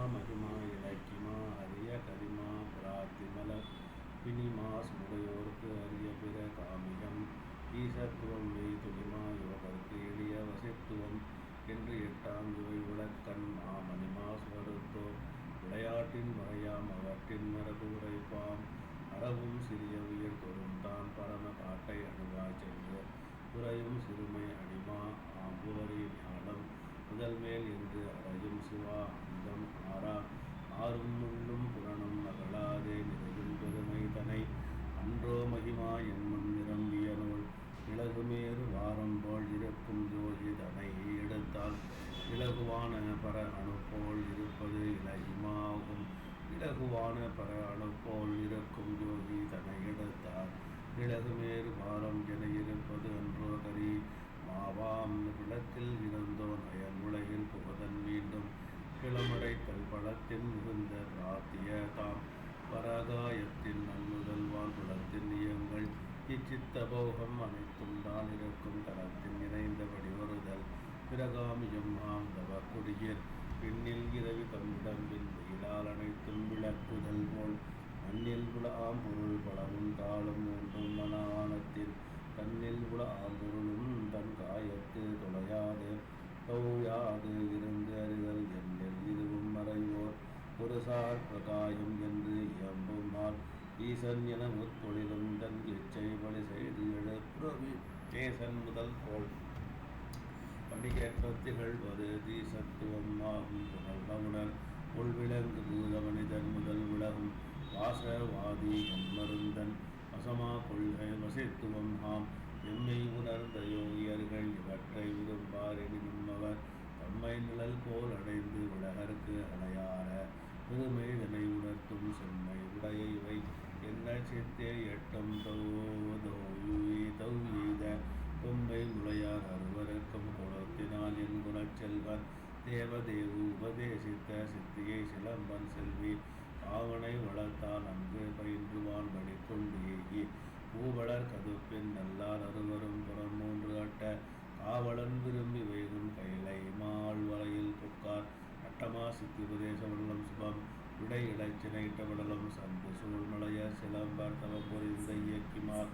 மகிமா இலக்கிமா அரிய கரிமா பிராத்திமலர் பிணிமா சுமுடையோர்க்கு அரிய பிற காமியம் ஈசத்துவம் மெய் துணிமா யோகர்க்கு எளிய வசித்துவம் என்று எட்டாம் இவை உலக்கண் மாமணிமா சுவருத்தோ விளையாட்டின் வகையாம் அவற்றின் மரபு உரைப்பாம் அறவும் சிறிய உயிர் தொடும் தான் பரம காட்டை அணுவாய் சென்று குறையும் சிறுமை அடிமா ஆம்புவரி ஞானம் முதல் மேல் என்று அறையும் சிவா அந்தம் ஆறா ஆறும் முள்ளும் புறனும் மகளாதே நிறையும் பெருமை தனை அன்றோ மகிமா என்னும் நிரம்பிய நூல் இலகுமேறு வாரம் போல் இருக்கும் ஜோதி தனை எடுத்தால் இலகுவான பர அணு போல் இருப்பது இலகிமாகும் இலகுவான பர அணு போல் இருக்கும் ஜோதி தனை எடுத்தால் இலகுமேறு வாரம் என இருப்பது அன்றோ கரி மாவாம் விளக்கில் இருந்தோ நயன் உலகில் புகதன் மீண்டும் கிளமுறைத்தல் பழத்தின் மிகுந்த பிரார்த்திய தாம் பரகாயத்தின் நன்முதல்வான் குலத்தின் இயங்கள் இச்சித்த போகம் அனைத்தும் தான் இருக்கும் தளத்தின் இணைந்தபடி வருதல் பிரகாமியம் ஆந்தவ குடியர் பின்னில் இரவி தம்மிடம்பின் வெயிலால் அனைத்தும் விளக்குதல் போல் மண்ணில் குல ஆம்பொருள் பலவும் தாளும் ஒன்றும் மனானத்தின் தன்னில் குல ஆம்பொருளும் தன் காயத்து தொலையாது தௌயாது இருந்து அறிதல் என்னில் இதுவும் மறைவோர் ஒரு சார் பிரகாயம் என்று இயம்புமார் ஈசன் என முத்தொழிலும் தன் இச்சை வழி செய்து எழுப்புறவி தேசன் முதல் கோள் படிக்கேற்ற திகழ்வது தீசத்துவம் ஆகும் புகழ்பவுணர் உள்விலங்கு பூத மனிதன் முதல் உலகும் வாசவாதி எம்மருந்தன் வசமா கொள்கை வசித்துவம் ஆம் எம்மை உணர்ந்த யோகியர்கள் இவற்றை விரும்பார் எனினும் அவர் தம்மை நிழல் போல் அடைந்து உலகற்கு அணையார பெருமை இதனை உணர்த்தும் செம்மை உடைய இவை என்ன சித்தே எட்டம் தௌயீத கொம்பை முளையார் அறுவருக்கும் குலத்தினால் என் குணச்செல்வன் தேவதேவு உபதேசித்த சித்தியை சிலம்பன் செல்வி ஆவனை வளர்த்தால் அங்கு பயின்றுவான் வழிகொண்டேகி பூவளர் கதுப்பின் நல்லார் அறுவரும் புறம் மூன்று அட்ட காவலன் விரும்பி வைகும் கைலை மாள் வலையில் புக்கார் அட்டமா சித்தி உபதேச மண்டலம் சுபம் விடை இடைச்சினையிட்ட மண்டலம் சந்து சூழ்மலைய சிலம்பர் தவ புரிந்த இயக்கிமார்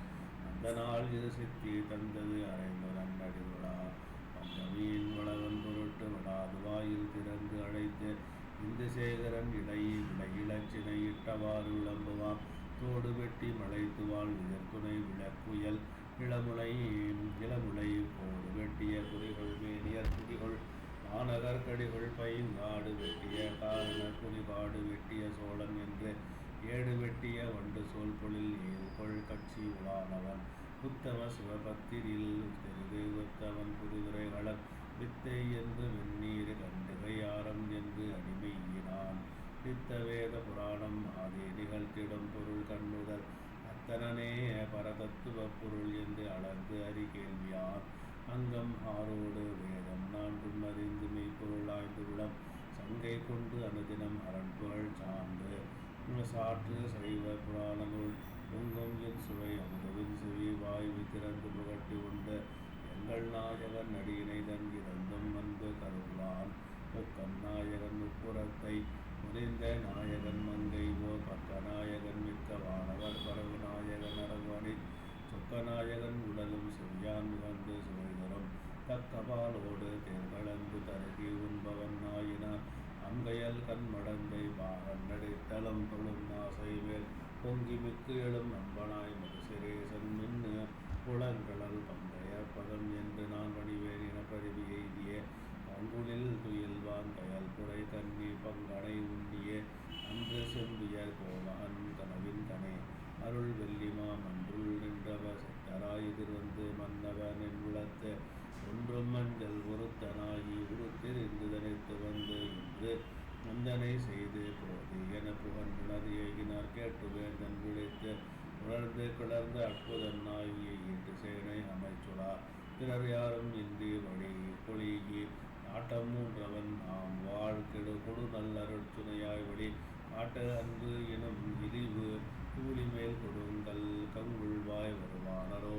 அந்த நாள் இரு சித்தி தந்தது அரைந்து நன்னடி விழா அந்த மீன் வளவன் பொருட்டு விடாது வாயில் திறந்து அழைத்து இந்து சேகரன் இடையிலச்சினை இட்டவாறு விளம்புவான் தோடு வெட்டி மலைத்துவாள் விதற்குனை விளக்குயல் இளமுலை கோடு வெட்டிய குறிகள் மேனியர் குடிகள் மாநகர் கடிகள் பைங்காடு வெட்டிய காரண குறிபாடு வெட்டிய சோழன் என்று ஏடு வெட்டிய வண்டு சோல் பொழில் ஏவுகொள் கட்சி உலானவன் உத்தம சிவபத்திரில் தெருவே ஒத்தவன் புதுதுரைகளன் வித்தை என்று வெந்நீர் கண்டுகையாரம் என்று அடிமையினான் பித்த வேத புராணம் ஆதி நிகழ்த்திடும் பொருள் கண்ணுதல் அத்தனனே பரதத்துவ பொருள் என்று அளந்து அறி கேள்வியான் அங்கம் ஆரோடு வேதம் நான்கும் அறிந்து மெய்ப்பொருள் ஆய்ந்து விடம் சங்கை கொண்டு அனுதினம் அரண் புகழ் சார்ந்து சாற்று சைவ புராண நூல் பொங்கும் என் சுவை அமுதவின் செவி வாய்வு திறந்து புகட்டி உண்டு எங்கள் நாயகன் அடியினை தன் இறந்தும் அன்பு கருளான் பொக்கன் நாயகன் முப்புறத்தை முறிந்த நாயகன் மங்கை ஓர் பக்க நாயகன் மிக்க வானவர் பரவு நாயகன் அரவணி சொக்கநாயகன் உடலும் செவ்யான் வந்து சுவைதரும் தக்கபாலோடு தேர்கலந்து தருகி உண்பவன் நாயினார் அங்கையல் கண்மடந்தை பாகன் நடித்தளம் தொழும் நாசைவேல் பொங்கி மிக்கு எழும் நம்பனாய் மதுசிரேசன் மின்னு புலங்கடல் பங்கைய பதம் என்று நான் வடிவேன் என பருவி எய்திய பங்குலில் துயில்வான் கயல் புரை கண்ணி பங்கனை உண்ணிய அன்று செம்பிய கோவகன் கனவின் கனே அருள் வெள்ளிமா மன்றுள் நின்றவ செத்தராய் எதிர்வந்து மன்னவன் என் விளத்து ஒன்றும் மஞ்சள் ஒருத்தனாகி உருத்திருந்து தனித்து வந்து இன்று முந்தனை செய்து போது என புகழ்ந்துணர் ஏகினார் கேட்டு வேந்தன் விழித்து உணர்ந்து கிளர்ந்த அற்புதன் ஆகிய ஈட்டு சேனை அமைச்சுளா பிறர் யாரும் இன்றி வழி பொழியி நாட்டம் மூன்றவன் நாம் வாழ்கெடு கொடு நல்லருட் துணையாய் வழி காட்டு அன்பு எனும் இழிவு கூலி மேல் கொடுங்கள் கங்குள்வாய் வருவானரோ